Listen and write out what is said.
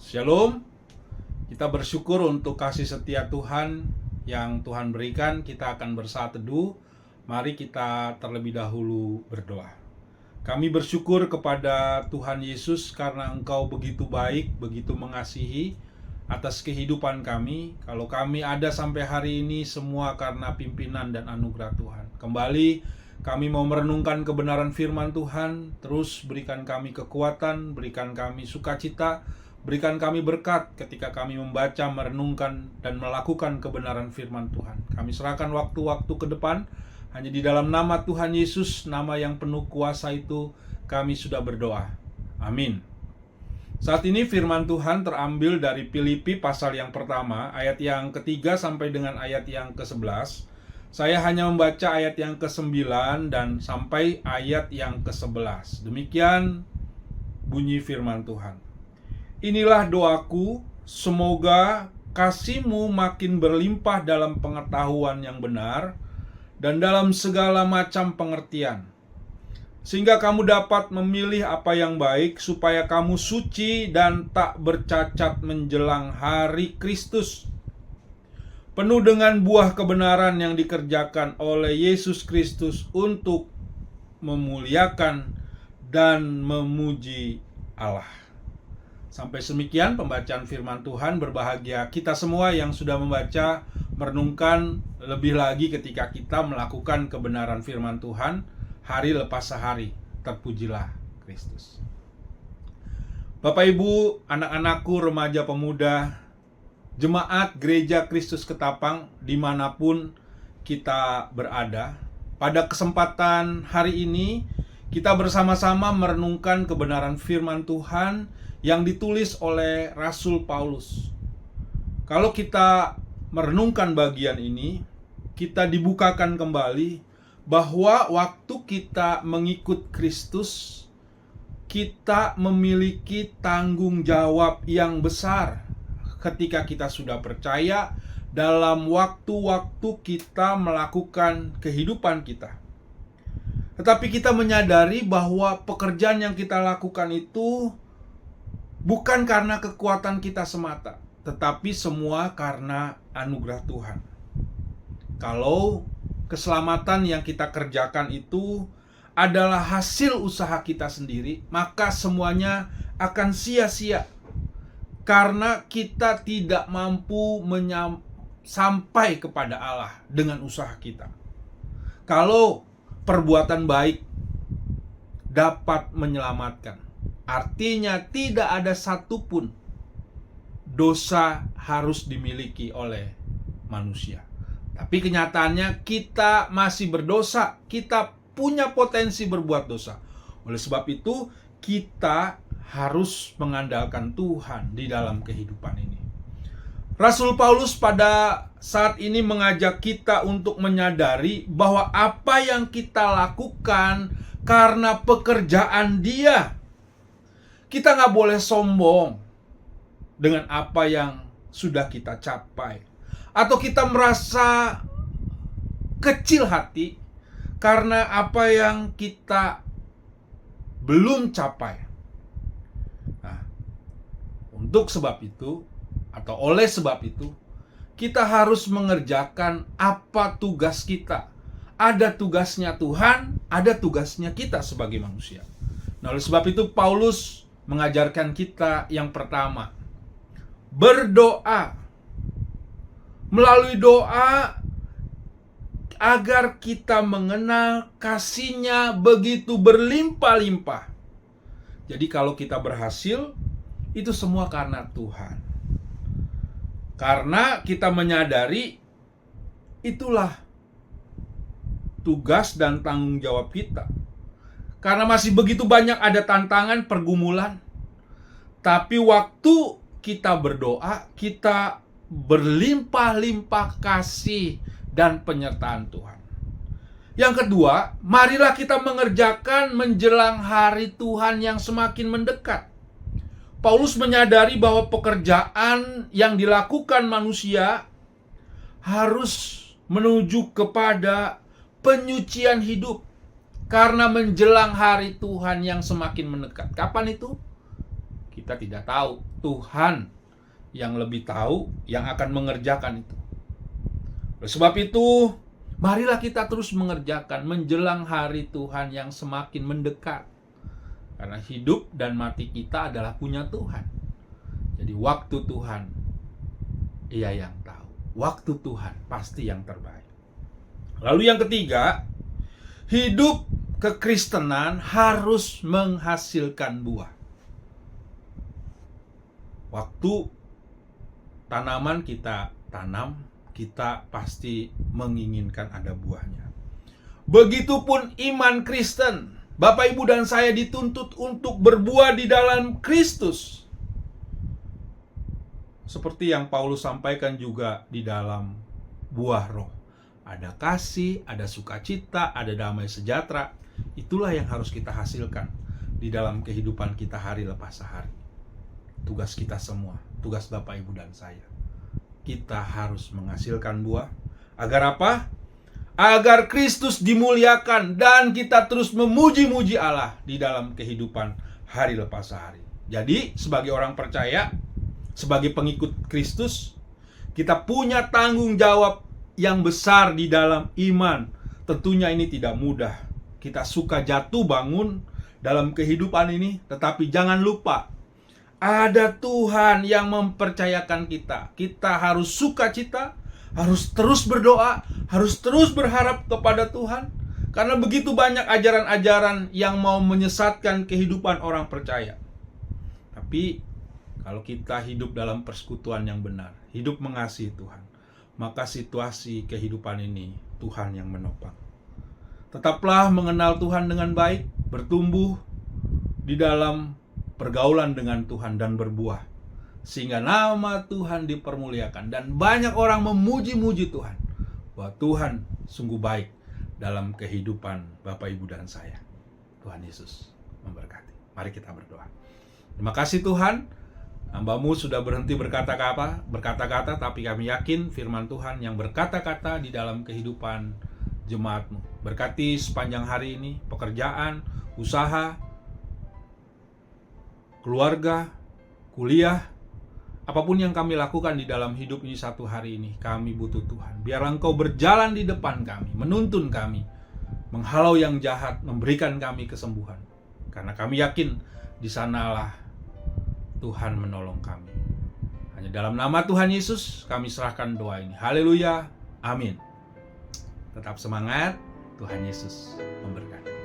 Shalom. Kita bersyukur untuk kasih setia Tuhan yang Tuhan berikan. Kita akan bersaat teduh. Mari kita terlebih dahulu berdoa. Kami bersyukur kepada Tuhan Yesus karena Engkau begitu baik, begitu mengasihi atas kehidupan kami. Kalau kami ada sampai hari ini semua karena pimpinan dan anugerah Tuhan. Kembali kami mau merenungkan kebenaran firman Tuhan. Terus berikan kami kekuatan, berikan kami sukacita, berikan kami berkat ketika kami membaca, merenungkan, dan melakukan kebenaran firman Tuhan. Kami serahkan waktu-waktu ke depan. Hanya di dalam nama Tuhan Yesus, nama yang penuh kuasa itu, kami sudah berdoa. Amin. Saat ini firman Tuhan terambil dari Filipi pasal yang pertama, ayat yang ketiga sampai dengan ayat yang ke-11. Saya hanya membaca ayat yang ke-9 dan sampai ayat yang ke-11. Demikian bunyi firman Tuhan. Inilah doaku, semoga kasih-Mu makin berlimpah dalam pengetahuan yang benar dan dalam segala macam pengertian, sehingga kamu dapat memilih apa yang baik, supaya kamu suci dan tak bercacat menjelang hari Kristus, penuh dengan buah kebenaran yang dikerjakan oleh Yesus Kristus untuk memuliakan dan memuji Allah. Sampai semikian pembacaan firman Tuhan. Berbahagia kita semua yang sudah membaca, merenungkan, lebih lagi ketika kita melakukan kebenaran firman Tuhan hari lepas hari. Terpujilah Kristus. Bapak Ibu, anak-anakku, remaja pemuda, jemaat Gereja Kristus Ketapang dimanapun kita berada, pada kesempatan hari ini kita bersama-sama merenungkan kebenaran firman Tuhan yang ditulis oleh Rasul Paulus. Kalau kita merenungkan bagian ini, kita dibukakan kembali bahwa waktu kita mengikut Kristus, kita memiliki tanggung jawab yang besar ketika kita sudah percaya dalam waktu-waktu kita melakukan kehidupan kita. Tetapi kita menyadari bahwa pekerjaan yang kita lakukan itu bukan karena kekuatan kita semata, tetapi semua karena anugerah Tuhan. Kalau keselamatan yang kita kerjakan itu adalah hasil usaha kita sendiri, maka semuanya akan sia-sia, karena kita tidak mampu sampai kepada Allah dengan usaha kita. Kalau perbuatan baik dapat menyelamatkan, artinya tidak ada satupun dosa harus dimiliki oleh manusia. Tapi kenyataannya kita masih berdosa. Kita punya potensi berbuat dosa. Oleh sebab itu kita harus mengandalkan Tuhan di dalam kehidupan ini. Rasul Paulus pada saat ini mengajak kita untuk menyadari bahwa apa yang kita lakukan karena pekerjaan Dia. Kita gak boleh sombong dengan apa yang sudah kita capai, atau kita merasa kecil hati karena apa yang kita belum capai. Nah, untuk sebab itu, atau oleh sebab itu, kita harus mengerjakan apa tugas kita. Ada tugasnya Tuhan, ada tugasnya kita sebagai manusia. Nah, oleh sebab itu Paulus mengajarkan kita yang pertama, berdoa. Melalui doa agar kita mengenal kasih-Nya begitu berlimpah-limpah. Jadi kalau kita berhasil, itu semua karena Tuhan. Karena kita menyadari itulah tugas dan tanggung jawab kita. Karena masih begitu banyak ada tantangan, pergumulan. Tapi waktu kita berdoa, kita berlimpah-limpah kasih dan penyertaan Tuhan. Yang kedua, marilah kita mengerjakan menjelang hari Tuhan yang semakin mendekat. Paulus menyadari bahwa pekerjaan yang dilakukan manusia harus menuju kepada penyucian hidup. Karena menjelang hari Tuhan yang semakin mendekat. Kapan itu? Kita tidak tahu. Tuhan yang lebih tahu, yang akan mengerjakan itu. Oleh sebab itu, marilah kita terus mengerjakan menjelang hari Tuhan yang semakin mendekat. Karena hidup dan mati kita adalah punya Tuhan. Jadi waktu Tuhan, Ia yang tahu. Waktu Tuhan pasti yang terbaik. Lalu yang ketiga, hidup kekristenan harus menghasilkan buah. Waktu tanaman kita tanam, kita pasti menginginkan ada buahnya. Begitupun iman Kristen. Bapak, Ibu, dan saya dituntut untuk berbuah di dalam Kristus. Seperti yang Paulus sampaikan juga di dalam buah roh. Ada kasih, ada sukacita, ada damai sejahtera. Itulah yang harus kita hasilkan di dalam kehidupan kita hari lepas hari. Tugas kita semua, tugas Bapak, Ibu, dan saya. Kita harus menghasilkan buah. Agar apa? Agar Kristus dimuliakan dan kita terus memuji-muji Allah di dalam kehidupan hari lepas hari. Jadi, sebagai orang percaya, sebagai pengikut Kristus, kita punya tanggung jawab yang besar di dalam iman. Tentunya ini tidak mudah. Kita suka jatuh bangun dalam kehidupan ini, tetapi jangan lupa, ada Tuhan yang mempercayakan kita. Kita harus sukacita, harus terus berdoa, harus terus berharap kepada Tuhan. Karena begitu banyak ajaran-ajaran yang mau menyesatkan kehidupan orang percaya. Tapi kalau kita hidup dalam persekutuan yang benar, hidup mengasihi Tuhan, maka situasi kehidupan ini Tuhan yang menopang. Tetaplah mengenal Tuhan dengan baik, bertumbuh di dalam pergaulan dengan Tuhan dan berbuah, sehingga nama Tuhan dipermuliakan dan banyak orang memuji-muji Tuhan bahwa Tuhan sungguh baik dalam kehidupan Bapak, Ibu, dan saya. Tuhan Yesus memberkati. Mari kita berdoa. Terima kasih Tuhan, hamba-Mu sudah berhenti berkata-kata, tapi kami yakin firman Tuhan yang berkata-kata di dalam kehidupan jemaat-Mu. Berkati sepanjang hari ini, pekerjaan, usaha, keluarga, kuliah, apapun yang kami lakukan di dalam hidup ini satu hari ini, kami butuh Tuhan. Biarlah Engkau berjalan di depan kami, menuntun kami, menghalau yang jahat, memberikan kami kesembuhan. Karena kami yakin di sanalah Tuhan menolong kami. Hanya dalam nama Tuhan Yesus kami serahkan doa ini. Haleluya. Amin. Tetap semangat. Tuhan Yesus memberkati.